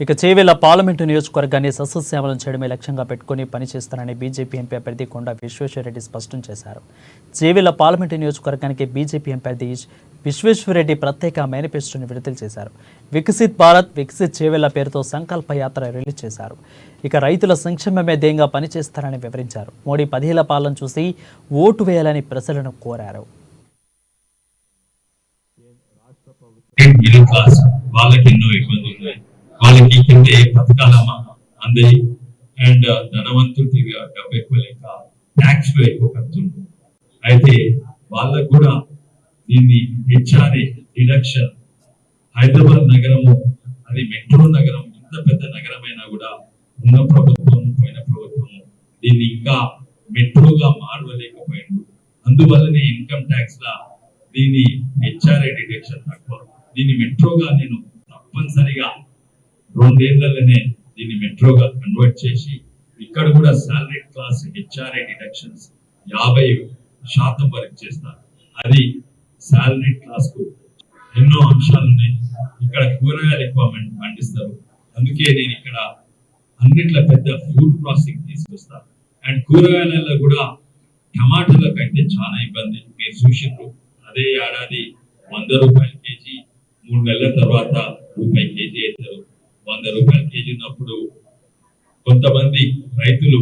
ఇక చేవెళ్ల పార్లమెంటు నియోజకవర్గాన్ని సస్యశ్యామలం చేయడమే లక్ష్యంగా పెట్టుకుని పనిచేస్తారని బీజేపీ ఎంపీ అభ్యర్థి కొండా విశ్వేశ్వరరెడ్డి స్పష్టం చేశారు. చేవెళ్ల పార్లమెంటు నియోజకవర్గానికి బీజేపీ అభ్యర్థి విశ్వేశ్వరరెడ్డి ప్రత్యేక మేనిఫెస్టోని విడుదల చేశారు. వికసిత్ భారత్ వికసిత్ చేవెళ్ల పేరుతో సంకల్ప యాత్ర రిలీజ్ చేశారు. ఇక రైతుల సంక్షేమమే ధ్యేయంగా పనిచేస్తారని వివరించారు. మోడీ 10 ఏళ్ల పాలన చూసి ఓటు వేయాలని ప్రజలను కోరారు. వాళ్ళకి ఎన్నో ఇబ్బందులు ఉన్నాయి. వాళ్ళకి కిందే పథకాల అందాయి అండ్ ధనవంతుడి డబ్బు ఎక్కువ లేక ట్యాక్స్ లో ఎక్కువ కడుతుంది. అయితే వాళ్ళకు కూడా దీన్ని హెచ్ఆర్ఏ డిడక్షన్ హైదరాబాద్ నగరము అది మెట్రో నగరం, ఇంత పెద్ద నగరమైనా కూడా ఉన్న ప్రభుత్వం పోయిన ప్రభుత్వము దీన్ని ఇంకా మెట్రోగా మారవలేకపోయింది. అందువల్లనే ఇన్కమ్ ట్యాక్స్ లా దీన్ని హెచ్ఆర్ఏ డిడక్షన్ తక్కువ, దీన్ని మెట్రోగా నేను తప్పనిసరిగా 2 ఏళ్లలోనే దీన్ని మెట్రోగా కన్వర్ట్ చేసి ఇక్కడ కూడా సాలరీ క్లాస్ హెచ్ఆర్ఏ డిడక్షన్స్ 50% వరకు చేస్తారు. అది సాలరీ క్లాస్ కు ఎన్నో అంశాలు ఉన్నాయి. ఇక్కడ కూరగాయలు ఎక్కువ పండిస్తారు, అందుకే నేను ఇక్కడ అన్నిట్ల పెద్ద ఫుడ్ ప్రాసెసింగ్ తీసుకొస్తాను. అండ్ కూరగాయలలో కూడా టమాటాలకు అయితే చాలా ఇబ్బంది, మీరు చూసిండ్రు. అదే ఏడాది 100 రూపాయల కేజీ, 3 నెలల తర్వాత రూపాయి కేజీ అవుతారు. 100 రూపాయల కేజీ ఉన్నప్పుడు కొంతమంది రైతులు